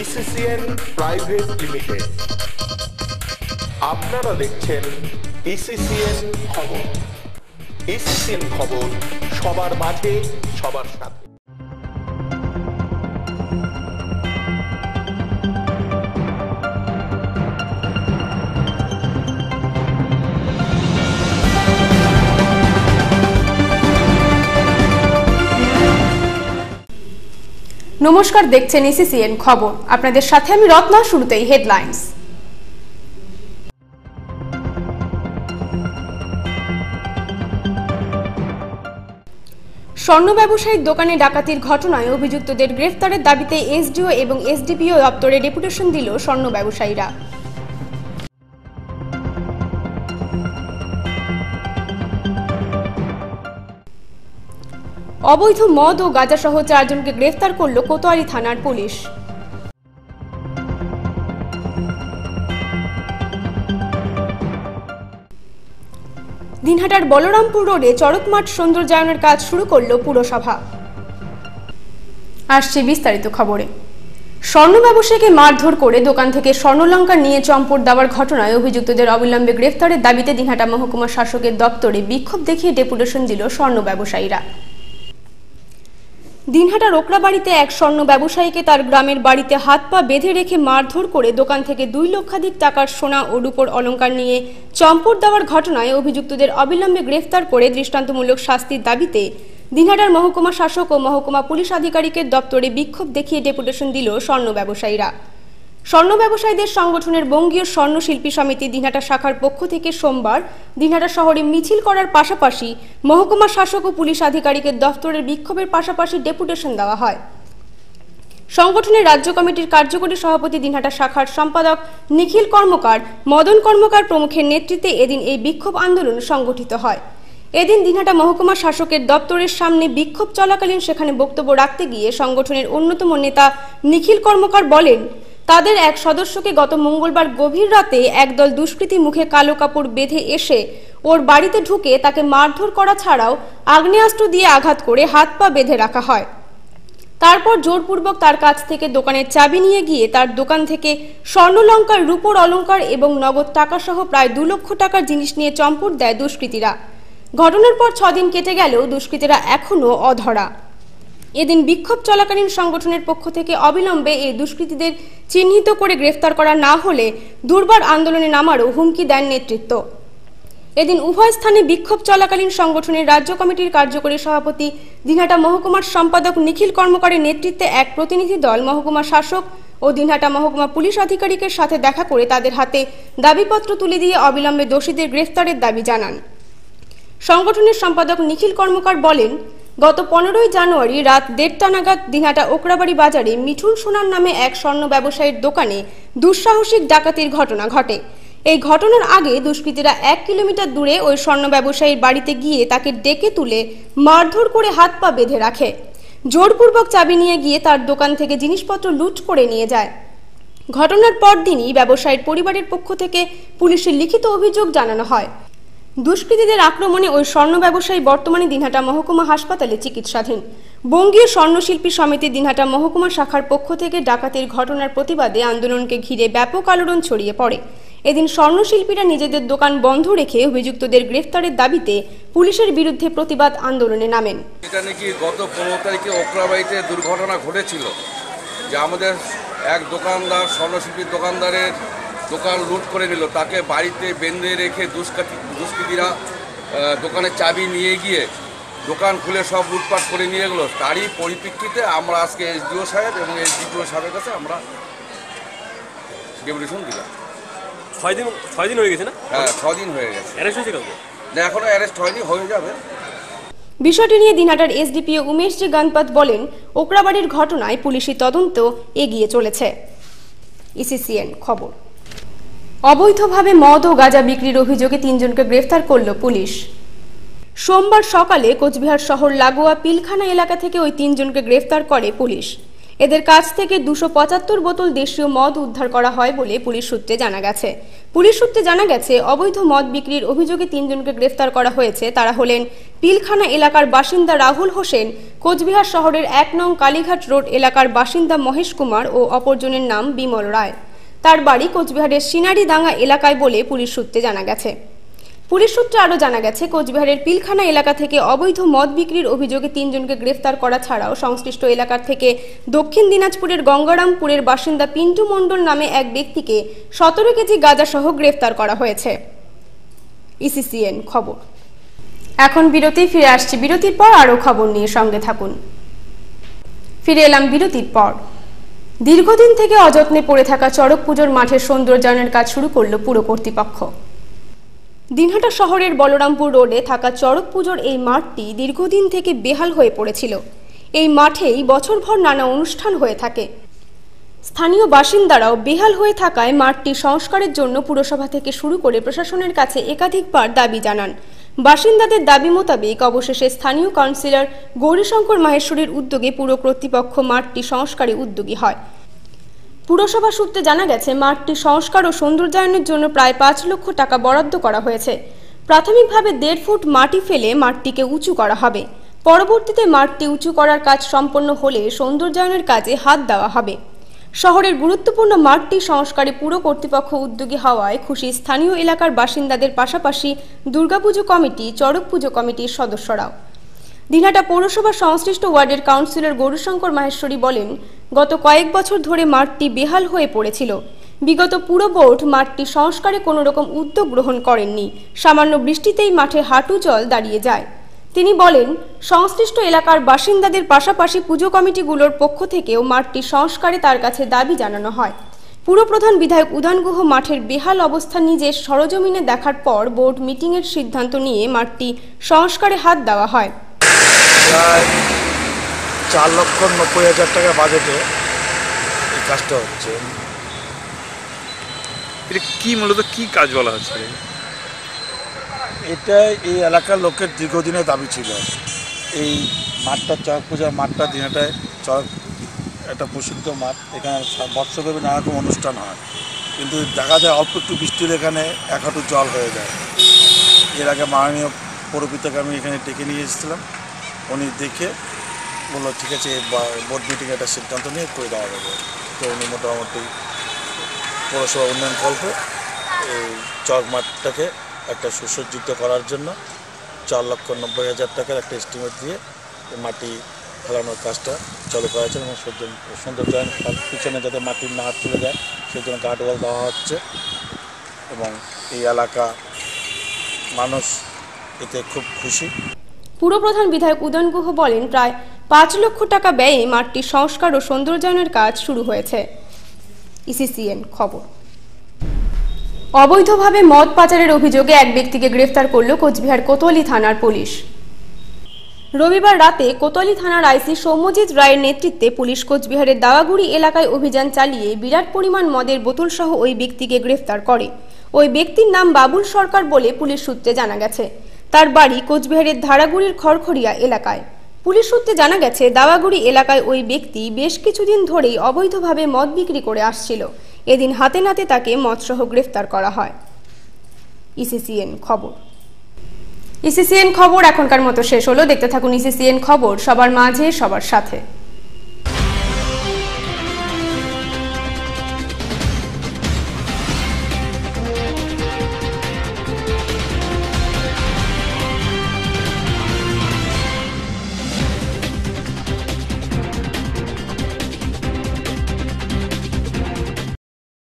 ইসিসিএন private limited. আপনারা দেখছেন ইসিসিএন খবর। ইসিসিএন খবর, সবার মাঝে সবার সাথে। নমস্কার, দেখছেন ইসিসিএন খবর। আপনাদের সাথে আমি রত্না। শুরুতেই হেডলাইন্স। স্বর্ণ ব্যবসায়ীর দোকানে ডাকাতির ঘটনায় অভিযুক্তদের গ্রেফতারের দাবিতে এসডিও এবং এসডিপিও দপ্তরে ডেপুটেশন দিল স্বর্ণ ব্যবসায়ীরা। অবৈধ মদ ও গাঁজাসহ 4 জনকে গ্রেফতার করল কোতোয়ালি থানার পুলিশ। দিনহাটার বলরামপুর রোডে চড়কমাঠ সৌন্দর্যায়নের কাজ শুরু করল পুরসভা। আসছে বিস্তারিত খবরে। স্বর্ণ ব্যবসায়ীকে মারধর করে দোকান থেকে স্বর্ণলঙ্কার নিয়ে চম্পট দেওয়ার ঘটনায় অভিযুক্তদের অবিলম্বে গ্রেফতারের দাবিতে দিনহাটা মহকুমা শাসকের দপ্তরে বিক্ষোভ দেখিয়ে ডেপুটেশন দিল স্বর্ণ ব্যবসায়ীরা। দিনহাটার ওকরাবাড়িতে এক স্বর্ণ ব্যবসায়ীকে তার গ্রামের বাড়িতে হাত পা বেঁধে রেখে মারধর করে দোকান থেকে 2 লক্ষাধিক টাকার সোনা ও রূপোর অলংকার নিয়ে চম্পট দেওয়ার ঘটনায় অভিযুক্তদের অবিলম্বে গ্রেফতার করে দৃষ্টান্তমূলক শাস্তির দাবিতে দিনহাটার মহকুমা শাসক ও মহকুমা পুলিশ আধিকারিকের দপ্তরে বিক্ষোভ দেখিয়ে ডেপুটেশন দিল স্বর্ণ ব্যবসায়ীরা। স্বর্ণ ব্যবসায়ীদের সংগঠনের বঙ্গীয় স্বর্ণ শিল্পী সমিতি দিনহাটা শাখার পক্ষ থেকে সোমবার দিনহাটা শহরে মিছিল করার পাশাপাশি মহকুমা শাসক ও পুলিশ আধিকারিকের দপ্তরের বিক্ষোভের পাশাপাশি ডেপুটেশন দেওয়া হয়। সংগঠনের রাজ্য কমিটির কার্যকরী সভাপতি দিনহাটা শাখার সম্পাদক নিখিল কর্মকার, মদন কর্মকার প্রমুখের নেতৃত্বে এদিন এই বিক্ষোভ আন্দোলন সংগঠিত হয়। এদিন দিনহাটা মহকুমা শাসকের দপ্তরের সামনে বিক্ষোভ চলাকালীন সেখানে বক্তব্য রাখতে গিয়ে সংগঠনের অন্যতম নেতা নিখিল কর্মকার বলেন, তাদের এক সদস্যকে গত মঙ্গলবার গভীর রাতে একদল দুষ্কৃতী মুখে কালো কাপড় বেঁধে এসে ওর বাড়িতে ঢুকে তাকে মারধর করা ছাড়াও আগ্নেয়াস্ত্র দিয়ে আঘাত করে হাত পা বেঁধে রাখা হয়। তারপর জোরপূর্বক তার কাছ থেকে দোকানের চাবি নিয়ে গিয়ে তার দোকান থেকে স্বর্ণলঙ্কার, রূপোর অলংকার এবং নগদ টাকা সহ প্রায় 2 লক্ষ টাকার জিনিস নিয়ে চম্পট দেয় দুষ্কৃতীরা। ঘটনার পর 6 দিন কেটে গেলেও দুষ্কৃতীরা এখনও অধরা। এদিন বিক্ষোভ চলাকালীন সংগঠনের পক্ষ থেকে অবিলম্বে এই দুষ্কৃতীদের চিহ্নিত করে গ্রেফতার করা না হলে দুর্বার আন্দোলনে নামারও হুমকি দেন নেতৃত্ব। এদিন উভয় স্থানে বিক্ষোভ চলাকালীন সংগঠনের রাজ্য কমিটির কার্যকরী সভাপতি দিনহাটা মহকুমার সম্পাদক নিখিল কর্মকারের নেতৃত্বে এক প্রতিনিধি দল মহকুমা শাসক ও দিনহাটা মহকুমা পুলিশ আধিকারিকের সাথে দেখা করে তাদের হাতে দাবিপত্র তুলে দিয়ে অবিলম্বে দোষীদের গ্রেফতারের দাবি জানান। সংগঠনের সম্পাদক নিখিল কর্মকার বলেন, গত 15ই জানুয়ারি রাত 1:30টা নাগাদ দিনহাটা ওকরাবাড়ি বাজারে মিঠুন সোনার নামে এক স্বর্ণ ব্যবসায়ীর দোকানে দুঃসাহসিক ডাকাতির ঘটনা ঘটে। এই ঘটনার আগে দুষ্কৃতীরা 1 কিলোমিটার দূরে ওই স্বর্ণ ব্যবসায়ীর বাড়িতে গিয়ে তাকে ডেকে তুলে মারধর করে হাত পা বেঁধে রাখে। জোরপূর্বক চাবি নিয়ে গিয়ে তার দোকান থেকে জিনিসপত্র লুট করে নিয়ে যায়। ঘটনার পর দিনই ব্যবসায়ীর পরিবারের পক্ষ থেকে পুলিশের লিখিত অভিযোগ জানানো হয়। দুষ্কৃতীদের আক্রমণে ওই স্বর্ণ ব্যবসায়ী বর্তমানে দিনহাটা মহকুমা হাসপাতালে চিকিৎসাধীন। বঙ্গীয় স্বর্ণশিল্পী সমিতি দিনহাটা মহকুমা শাখার পক্ষ থেকে ডাকাতির ঘটনার প্রতিবাদে আন্দোলনকে ঘিরে ব্যাপক আলোড়ন ছড়িয়ে পড়ে। এদিন স্বর্ণশিল্পীরা নিজেদের দোকান বন্ধ রেখে অভিযুক্তদের গ্রেফতারের দাবিতে পুলিশের বিরুদ্ধে প্রতিবাদ আন্দোলনে নামেন। এটা নাকি গত 15 তারিখে ওকরাবাড়িতে দুর্ঘটনা ঘটেছিল, যে আমাদের এক দোকানদার, স্বর্ণশিল্পীর দোকানদারের দোকান লুট করে নিল। তাকে বাড়িতে বেঁধে রেখে দুষ্কৃতীরা দোকানের চাবি নিয়ে গিয়ে দোকান খুলে সব লুটপাট করে নিয়ে গেলো। তারই পরিপ্রেক্ষিতে আমরা আজকে এসডিও সাহেব এবং এসডিপিও সাহেবের কাছে আমরা ডেপুটেশন দিলাম। 6 দিন হয়ে গেছে না? হ্যাঁ, 6 দিন হয়ে গেছে। অ্যারেস্ট হয়েছে কাউকে? না, এখনো অ্যারেস্ট হয়নি, হয়ে যাবে। বিষয়টি নিয়ে দিনহাটার এসডিপিও উমেশ জি গানপাত বলেন, ওকরাবাড়ির ঘটনায় পুলিশি তদন্ত এগিয়ে চলেছে। ইসিসিএন খবর। অবৈধভাবে মদ ও গাঁজা বিক্রির অভিযোগে 3 জনকে গ্রেফতার করল পুলিশ। সোমবার সকালে কোচবিহার শহর লাগোয়া পিলখানা এলাকা থেকে ওই 3 জনকে গ্রেফতার করে পুলিশ। এদের কাছ থেকে 275 বোতল দেশীয় মদ উদ্ধার করা হয় বলে পুলিশ সূত্রে জানা গেছে। পুলিশ সূত্রে জানা গেছে, অবৈধ মদ বিক্রির অভিযোগে 3 জনকে গ্রেফতার করা হয়েছে। তারা হলেন পিলখানা এলাকার বাসিন্দা রাহুল হোসেন, কোচবিহার শহরের 1 নং কালীঘাট রোড এলাকার বাসিন্দা মহেশ কুমার ও অপরজনের নাম বিমল রায়। তার বাড়ি কোচবিহারের সিনারিডাঙ্গা এলাকায় বলে পুলিশ সূত্রে জানা গেছে। পুলিশ সূত্রে আরও জানা গেছে, কোচবিহারের পিলখানা এলাকা থেকে অবৈধ মদ বিক্রির অভিযোগে 3 জনকে গ্রেফতার করা ছাড়াও সংশ্লিষ্ট এলাকার থেকে দক্ষিণ দিনাজপুরের গঙ্গারামপুরের বাসিন্দা পিন্টু মণ্ডল নামে এক ব্যক্তিকে 17 কেজি গাঁজা সহ গ্রেফতার করা হয়েছে। ইসিসিএন খবর। এখন বিরতি, ফিরে আসছি বিরতির পর আরও খবর নিয়ে, সঙ্গে থাকুন। ফিরে এলাম বিরতির পর। দীর্ঘদিন থেকে অযত্নে পড়ে থাকা চড়ক পুজোর মাঠের সৌন্দর্যায়নের কাজ শুরু করল পুর কর্তৃপক্ষ। দিনহাটা শহরের বলরামপুর রোডে থাকা চড়ক পুজোর এই মাঠটি দীর্ঘদিন থেকে বেহাল হয়ে পড়েছিল। এই মাঠেই বছরভর নানা অনুষ্ঠান হয়ে থাকে। স্থানীয় বাসিন্দারাও বেহাল হয়ে থাকায় মাঠটি সংস্কারের জন্য পুরসভা থেকে শুরু করে প্রশাসনের কাছে একাধিকবার দাবি জানান। বাসিন্দাদের দাবি মোতাবেক অবশেষে স্থানীয় কাউন্সিলর গৌরীশঙ্কর মাহেশ্বরীর উদ্যোগে পুর কর্তৃপক্ষ মাঠটি সংস্কারে উদ্যোগী হয়। পুরসভা সূত্রে জানা গেছে, মাঠটি সংস্কার ও সৌন্দর্যায়নের জন্য প্রায় 5 লক্ষ টাকা বরাদ্দ করা হয়েছে। প্রাথমিকভাবে 1.5 ফুট মাটি ফেলে মাঠটিকে উঁচু করা হবে। পরবর্তীতে মাঠটি উঁচু করার কাজ সম্পন্ন হলে সৌন্দর্যায়নের কাজে হাত দেওয়া হবে। শহরের গুরুত্বপূর্ণ মাঠটি সংস্কারে পুর কর্তৃপক্ষ উদ্যোগী হওয়ায় খুশি স্থানীয় এলাকার বাসিন্দাদের পাশাপাশি দুর্গাপুজো কমিটি, চড়ক পুজো কমিটির সদস্যরাও। দিনহাটা পৌরসভার সংশ্লিষ্ট ওয়ার্ডের কাউন্সিলর গৌরীশঙ্কর মাহেশ্বরী বলেন, গত কয়েক বছর ধরে মাঠটি বেহাল হয়ে পড়েছিল। বিগত পুর বোর্ড মাঠটি সংস্কারে কোনো রকম উদ্যোগ গ্রহণ করেননি। সামান্য বৃষ্টিতেই মাঠে হাঁটু জল দাঁড়িয়ে যায়। তিনি বলেন, সংশ্লিষ্ট এলাকার বাসিন্দাদের পাশাপাশি পুজো কমিটিগুলোর পক্ষ থেকেও মাঠটি সংস্কারে তার কাছে দাবি জানানো হয়। পুরপ্রধান বিধায়ক উদয়ন গুহ মাঠের বেহাল অবস্থা নিজের সরজমিনে দেখার পর বোর্ড মিটিংয়ের সিদ্ধান্ত নিয়ে মাঠটি সংস্কারে হাত দেওয়া হয়। প্রায় 4,90,000 টাকা বাজেটে এই কাজটা হচ্ছে। এটা কি মূলত কি কাজ বলা হচ্ছে? এটা এই এলাকার লোকের দীর্ঘদিনের দাবি ছিল। এই মাঠটা, চড়ক পূজার মাঠটা দিনহাটায় চড়ক একটা প্রসিদ্ধ মাঠ। এখানে বর্ষব্যাপী নানা রকম অনুষ্ঠান হয়, কিন্তু দেখা যায় অল্প একটু বৃষ্টির এখানে 1 হাঁটু জল হয়ে যায়। এর আগে মাননীয় পৌরপিতাকে আমি এখানে ডেকে নিয়ে এসেছিলাম। উনি দেখে বললো, ঠিক আছে, বোর্ড মিটিংয়ে একটা সিদ্ধান্ত নিয়ে করে দেওয়া যাবে। তো উনি মোটামুটি পৌরসভা উন্নয়ন কল্পে এই চড়ক মাঠটাকে একটা সুসজ্জিত করার জন্য 4,90,000 টাকার একটা এস্টিমেট দিয়ে মাটি ফেলানোর কাজটা চালু করা হয়েছে এবং সৌন্দর্যায়ন পিছনে যাতে মাটি না চলে যায় সেই জন্য গার্ডওয়াল দেওয়া হচ্ছে এবং এই এলাকা মানুষ এতে খুব খুশি। পুরপ্রধান বিধায়ক উদয়ন গুহ বলেন, প্রায় 5 লক্ষ টাকা ব্যয়ে মাঠটি সংস্কার ও সৌন্দর্যায়নের কাজ শুরু হয়েছে। ইসিসিএন খবর। অবৈধভাবে মদ পাচারের অভিযোগে এক ব্যক্তিকে গ্রেফতার করল কোচবিহার কোতোয়ালি থানার পুলিশ। রবিবার রাতে কোতোয়ালি থানার আইসি সৌম্যজিৎ রায়ের নেতৃত্বে পুলিশ কোচবিহারের দাওয়াগুড়ি এলাকায় অভিযান চালিয়ে বিরাট পরিমাণ মদের বোতল সহ ওই ব্যক্তিকে গ্রেফতার করে। ওই ব্যক্তির নাম বাবুল সরকার বলে পুলিশ সূত্রে জানা গেছে। তার বাড়ি কোচবিহারের ধারাগুড়ির খড়খড়িয়া এলাকায়। পুলিশ সূত্রে জানা গেছে, দাওয়াগুড়ি এলাকায় ওই ব্যক্তি বেশ কিছুদিন ধরেই অবৈধভাবে মদ বিক্রি করে আসছিল। এদিন হাতে নাতে তাকে মদসহ গ্রেফতার করা হয়। ইসিসিএন খবর। ইসিসিএন খবর এখনকার মতো শেষ হলো। দেখতে থাকুন ইসিসিএন খবর, সবার মাঝে সবার সাথে।